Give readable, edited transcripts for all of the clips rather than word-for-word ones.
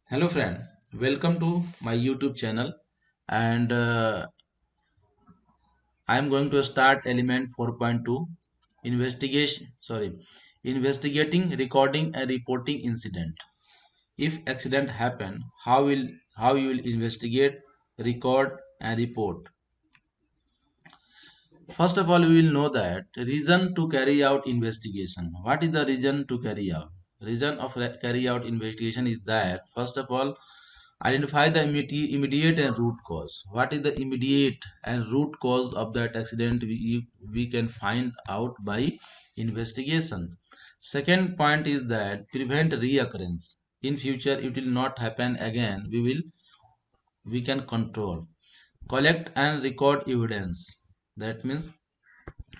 Hello friend, welcome to my YouTube channel and I am going to start element 4.2 investigating recording and reporting incident. If accident happen, how you will investigate, record and report. First of all, we will know that reason to carry out investigation. What is the reason to carry out? Reason of carry out investigation is that first of all, identify the immediate and root cause. What is the immediate and root cause of that accident? We can find out by investigation. Second point is that prevent reoccurrence. In future, it will not happen again. We can control. Collect and record evidence. That means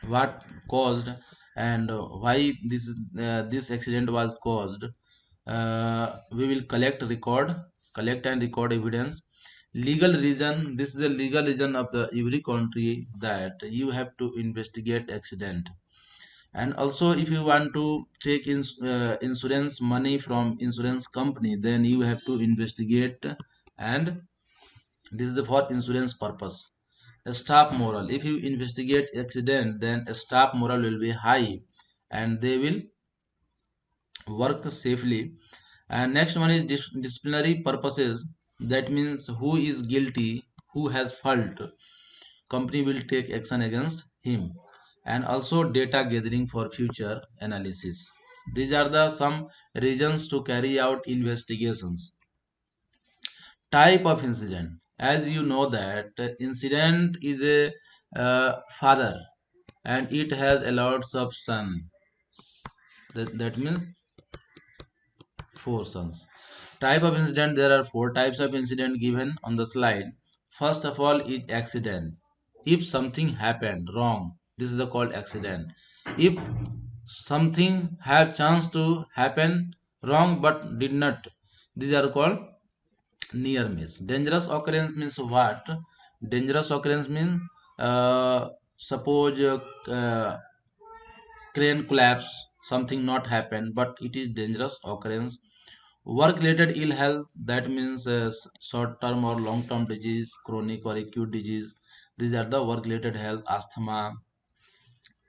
what caused and why this accident was caused. We will collect and record evidence. Legal reason, this is a legal reason of the every country that you have to investigate accident. And also if you want to take insurance money from insurance company, then you have to investigate, and this is the for insurance purpose. A staff moral, if you investigate accident, then a staff moral will be high and they will work safely. And next one is disciplinary purposes. That means who is guilty, who has fault, company will take action against him. And also data gathering for future analysis. These are the some reasons to carry out investigations. Type of incident, as you know that incident is a father and it has a lots of son. That means four sons. Type of incident, there are four types of incident given on the slide. First of all is accident. If something happened wrong, this is the called accident. If something have chance to happen wrong but did not, these are called near miss. Dangerous occurrence means what? Dangerous occurrence means suppose crane collapse, something not happen but it is dangerous occurrence. Work related ill health, that means short term or long term disease, chronic or acute disease. These are the work related health. Asthma,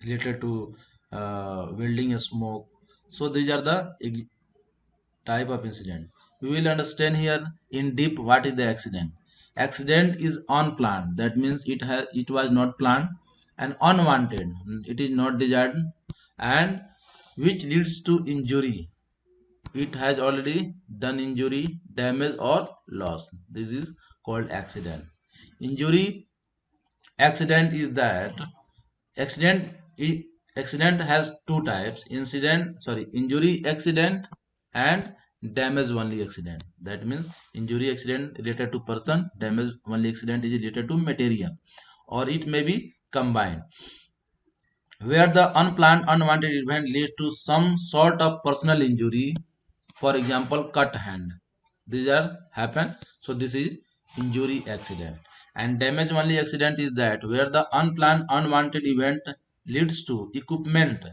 related to welding a smoke. So these are the type of incident. We will understand here in deep what is the accident. Accident is unplanned, that means it was not planned. And unwanted, it is not desired. And which leads to injury, it has already done injury, damage or loss. This is called accident. Injury accident is that accident accident has two types: injury accident and damage only accident. That means injury accident related to person, damage only accident is related to material, or it may be combined, where the unplanned unwanted event leads to some sort of personal injury. For example, cut hand, these are happen. So this is injury accident. And damage only accident is that where the unplanned unwanted event leads to equipment.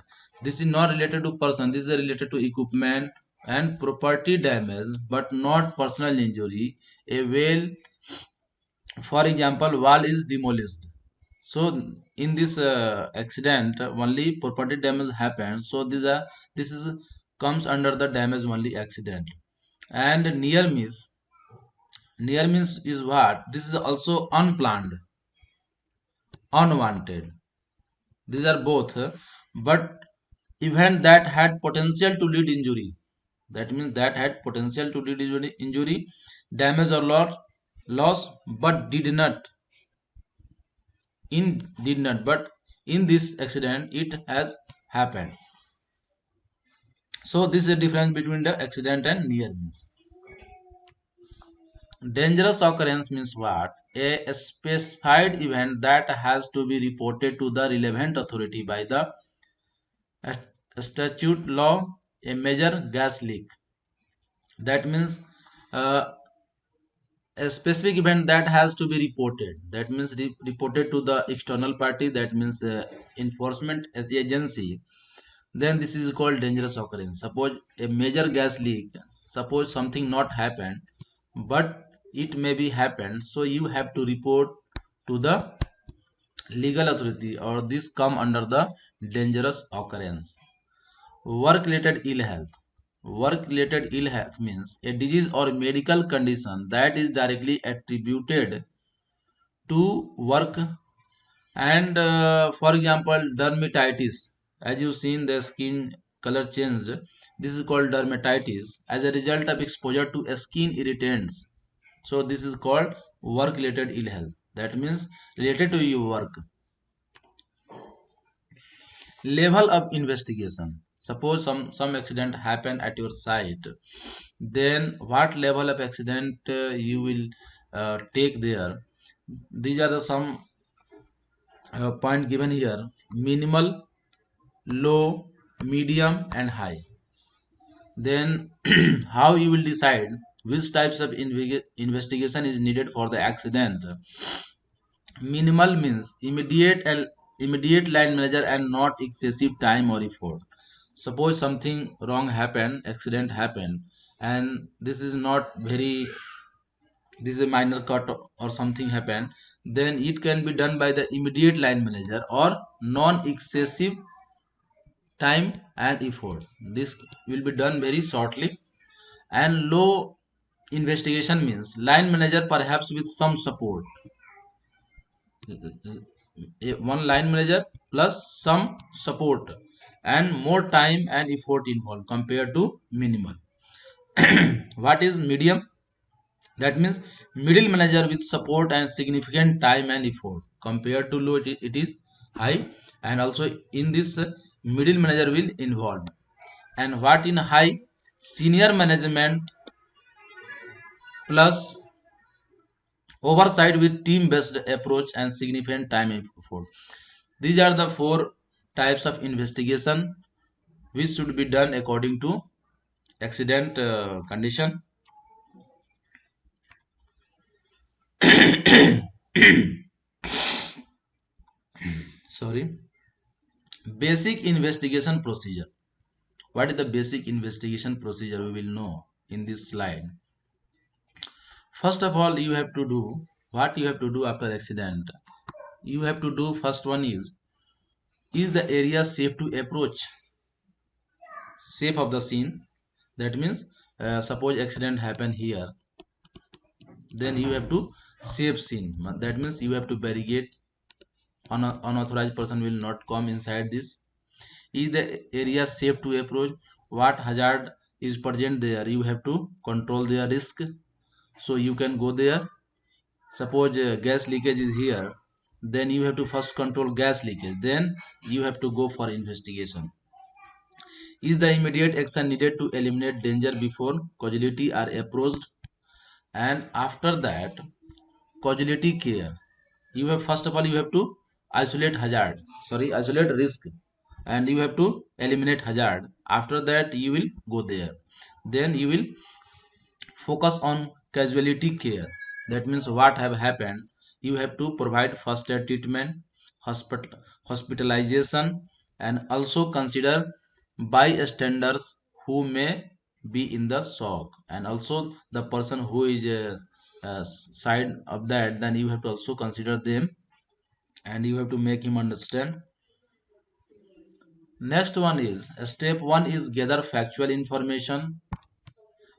This is not related to person, this is related to equipment and property damage but not personal injury. A well, for example, wall is demolished. So in this accident only property damage happened. So this is comes under the damage only accident. And near miss is what? This is also unplanned, unwanted. These are both, but event that had potential to lead injury. That means that had potential to lead injury, damage or loss, but did not. But in this accident, it has happened. So this is the difference between the accident and near miss. Dangerous occurrence means what? A specified event that has to be reported to the relevant authority by the statute law. A major gas leak. That means uh, a specific event that has to be reported. That means reported to the external party. That means enforcement as agency. Then this is called dangerous occurrence. Suppose a major gas leak. Suppose something not happened. but it may be happened, so you have to report to the legal authority, or this come under the dangerous occurrence. Work related ill health. Work related ill health means a disease or medical condition that is directly attributed to work, and for example dermatitis. As you seen the skin color changed, this is called dermatitis as a result of exposure to skin irritants. So this is called work related ill health, that means related to your work. Level of investigation. Suppose some accident happen at your site, then what level of accident you will take there. These are the some point given here: minimal, low, medium, and high. Then how you will decide which types of investigation is needed for the accident. Minimal means immediate line manager and not excessive time or effort. Suppose something wrong happened, accident happened, and this is a minor cut or something happened, then it can be done by the immediate line manager or non excessive time and effort. This will be done very shortly. And low investigation means line manager perhaps with some support. One line manager plus some support and more time and effort involved compared to minimal. What is medium? That means middle manager with support and significant time and effort. Compared to low, it is high, and also in this middle manager will involve. And what in high? Senior management plus oversight with team based approach and significant time and effort. These are the four types of investigation which should be done according to accident condition. Sorry. Basic investigation procedure. What is the basic investigation procedure? We will know in this slide. First of all, you have to do what you have to do after accident. You have to do first one is the area safe to approach? Safe of the scene. That means suppose accident happen here, then you have to safe scene. That means you have to barricade. Unauthorized person will not come inside this. Is the area safe to approach? What hazard is present there? You have to control their risk, so you can go there. Suppose gas leakage is here, then you have to first control gas leakage, then you have to go for investigation. Is the immediate action needed to eliminate danger before causality are approached? And after that, causality care. You have first of all you have to isolate risk, and you have to eliminate hazard. After that you will go there. Then you will focus on casualty care. That means what have happened, you have to provide first aid treatment, hospitalization, and also consider bystanders who may be in the shock, and also the person who is side of that, then you have to also consider them, and you have to make him understand. Next one is step 1 is gather factual information,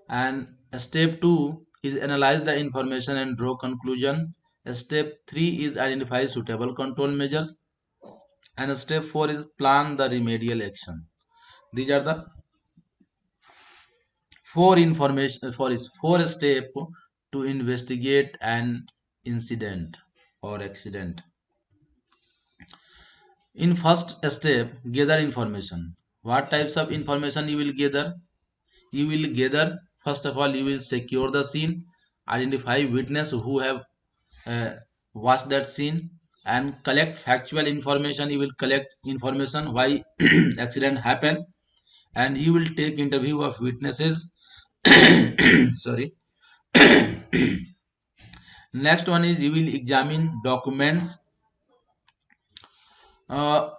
and step 2 is analyze the information and draw conclusion. Step 3 is identify suitable control measures, and step 4 is plan the remedial action. These are the four step to investigate an incident or accident. In first step, gather information. What types of information you will gather? You will gather, first of all you will secure the scene, identify witness who have uh, watched that scene, and collect factual information. You will collect information why accident happened, and you will take interview of witnesses. Sorry. Next one is you will examine documents. uh,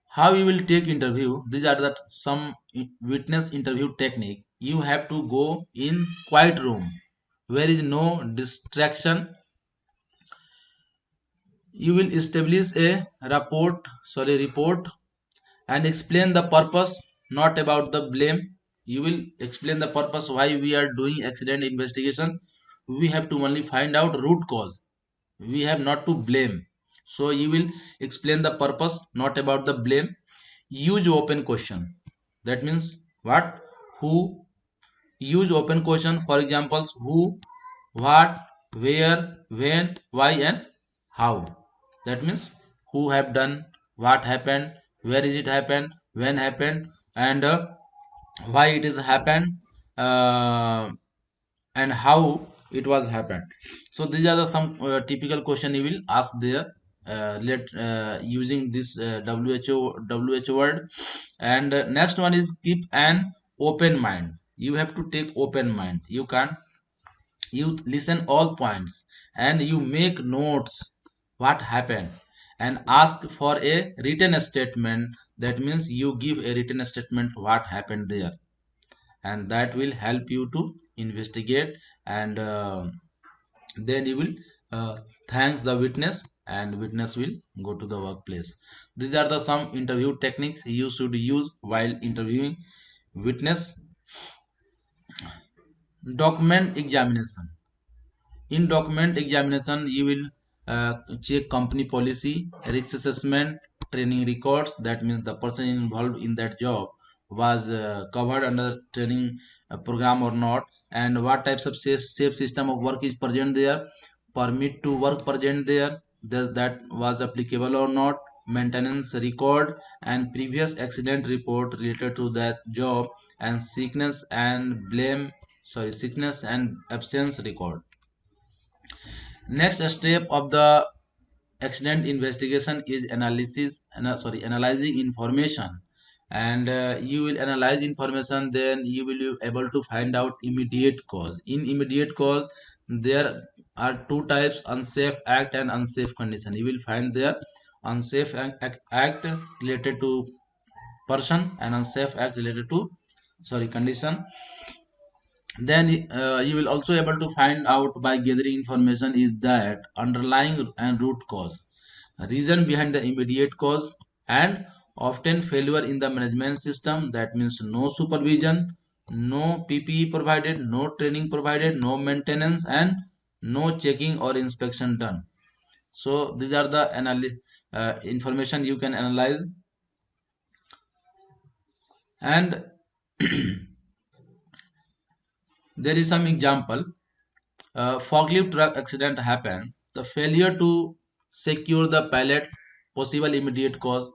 how you will take interview? These are the some witness interview technique. You have to go in quiet room, where is no distraction. You will establish a report and explain the purpose, not about the blame. You will explain the purpose why we are doing accident investigation. We have to only find out root cause. We have not to blame. So you will explain the purpose, not about the blame. Use open question. That means what? Who? Use open question. For examples, who, what, where, when, why, and how. That means who have done, what happened, where is it happened, when happened, and why it is happened, uh, and how it was happened. So these are the some typical question you will ask there. Let using this WHO word. And next one is keep an open mind. You have to take open mind. You can't, you listen all points and you make notes what happened and ask for a written statement. That means you give a written statement what happened there, and that will help you to investigate. And then you will thanks the witness, and witness will go to the workplace. These are the some interview techniques you should use while interviewing witness. Document examination. In document examination, you will check company policy, risk assessment, training records. That means the person involved in that job was covered under training program or not, and what types of safe system of work is present there, permit to work present there, that was applicable or not, maintenance record, and previous accident report related to that job, and sickness and absence record. Next step of the accident investigation is analyzing information. And you will analyze information, then you will be able to find out immediate cause. In immediate cause, there are two types: unsafe act and unsafe condition. You will find there unsafe act related to person and unsafe act related to condition. Then you will also able to find out by gathering information is that underlying and root cause, reason behind the immediate cause, and often failure in the management system. That means no supervision, no PPE provided, no training provided, no maintenance, and no checking or inspection done. So these are the information you can analyze. And there is some example. Forklift truck accident happened. The failure to secure the pallet, possible immediate cause.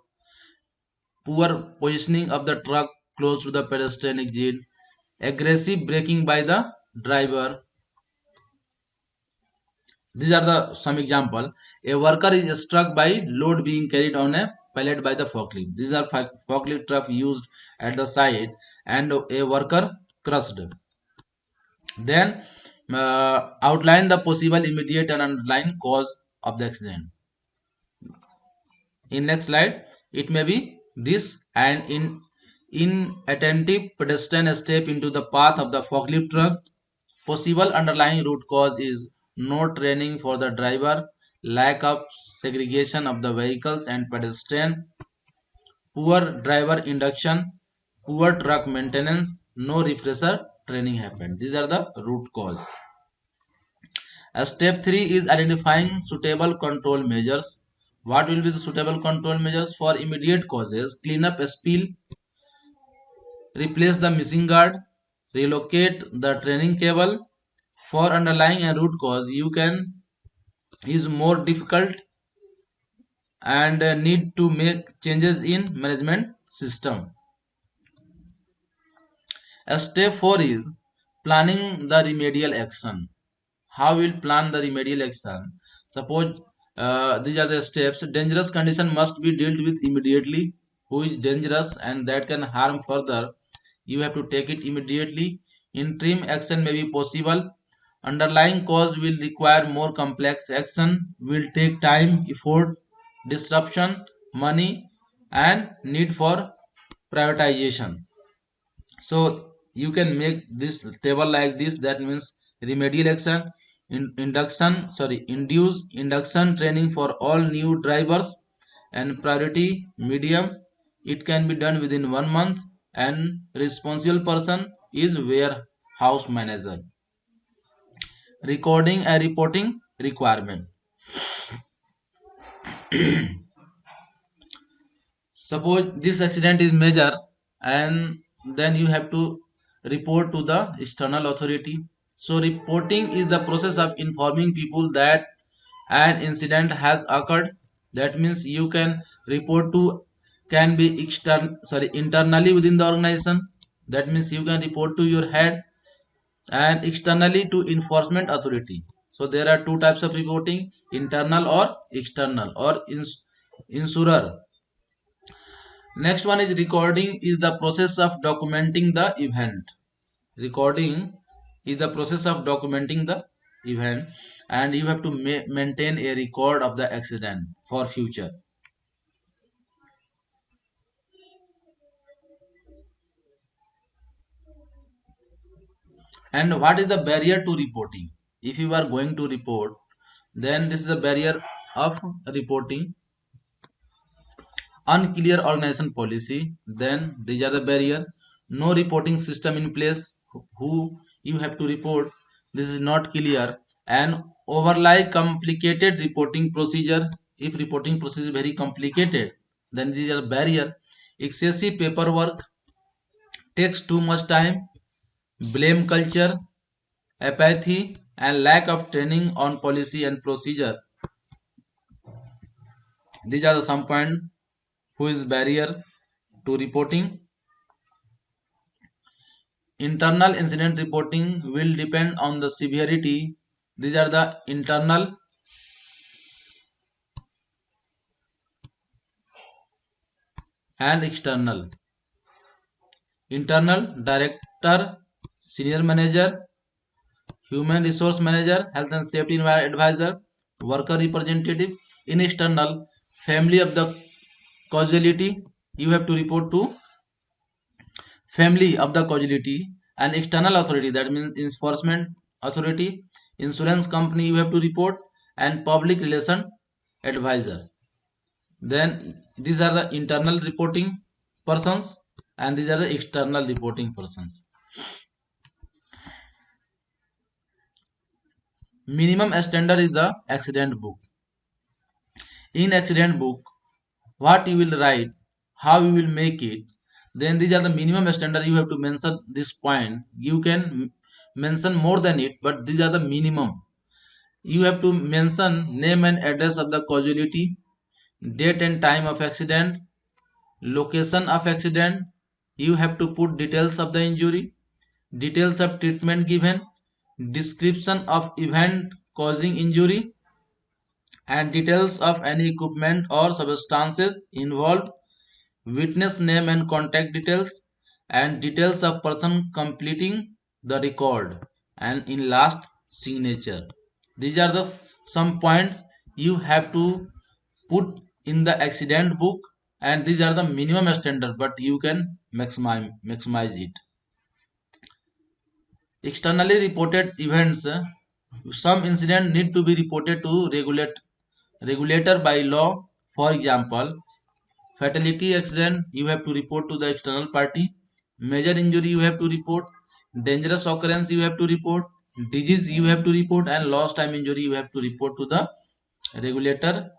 Poor positioning of the truck close to the pedestrian exit. Aggressive braking by the driver. These are the some example. A worker is struck by load being carried on a pallet by the forklift. These are forklift truck used at the site, and a worker crushed. Then outline the possible immediate and underlying cause of the accident. In next slide, it may be this: and inattentive pedestrian step into the path of the forklift truck. Possible underlying root cause is no training for the driver, lack of segregation of the vehicles and pedestrian, poor driver induction, poor truck maintenance, no refresher training happened. These are the root cause. Step 3 is identifying suitable control measures. What will be the suitable control measures for immediate causes? Clean up a spill, replace the missing guard, relocate the training cable. For underlying and root cause, you can is more difficult and need to make changes in management system. Step 4 is planning the remedial action. How will plan the remedial action? Suppose these are the steps. Dangerous condition must be dealt with immediately. Who is dangerous and that can harm further, you have to take it immediately. Interim action may be possible. Underlying cause will require more complex action, will take time, effort, disruption, money, and need for privatization. So you can make this table like this. That means remedial action, induce induction training for all new drivers, and priority medium, it can be done within 1 month, and responsible person is warehouse manager. Recording and reporting requirement. Suppose this accident is major, and then you have to report to the external authority. So reporting is the process of informing people that an incident has occurred. That means you can report to, can be internally within the organization. That means you can report to your head, and externally to enforcement authority. So there are two types of reporting: internal or external, or insurer. Next one is recording is the process of documenting the event. Recording is the process of documenting the event, and you have to maintain a record of the accident for future. And what is the barrier to reporting? If you are going to report, then this is the barrier of reporting. Unclear organization policy, then these are the barrier. No reporting system in place, who you have to report, this is not clear. And overly complicated reporting procedure, if reporting procedure is very complicated, then these are barrier. Excessive paperwork, takes too much time. Blame culture, apathy, and lack of training on policy and procedure, these are the some point who is barrier to reporting. Internal incident reporting will depend on the severity. These are the internal and external. Internal, director, senior manager, human resource manager, health and safety advisor, worker representative. In external, family of the causality, you have to report to family of the causality. And external authority, that means enforcement authority, insurance company you have to report, and public relation advisor. Then these are the internal reporting persons, and these are the external reporting persons. Minimum standard is the accident book. In accident book, what you will write, how you will make it, then these are the minimum standard. You have to mention this point. You can mention more than it, but these are the minimum. You have to mention name and address of the causality, date and time of accident, location of accident. You have to put details of the injury, details of treatment given, description of event causing injury, and details of any equipment or substances involved, witness name and contact details, and details of person completing the record, and in last, signature. These are the some points you have to put in the accident book, and these are the minimum standard, but you can maximize it. Externally reported events, some incident need to be reported to regulator by law. For example, fatality accident, you have to report to the external party. Major injury, you have to report. Dangerous occurrence, you have to report. Disease, you have to report. And lost time injury, you have to report to the regulator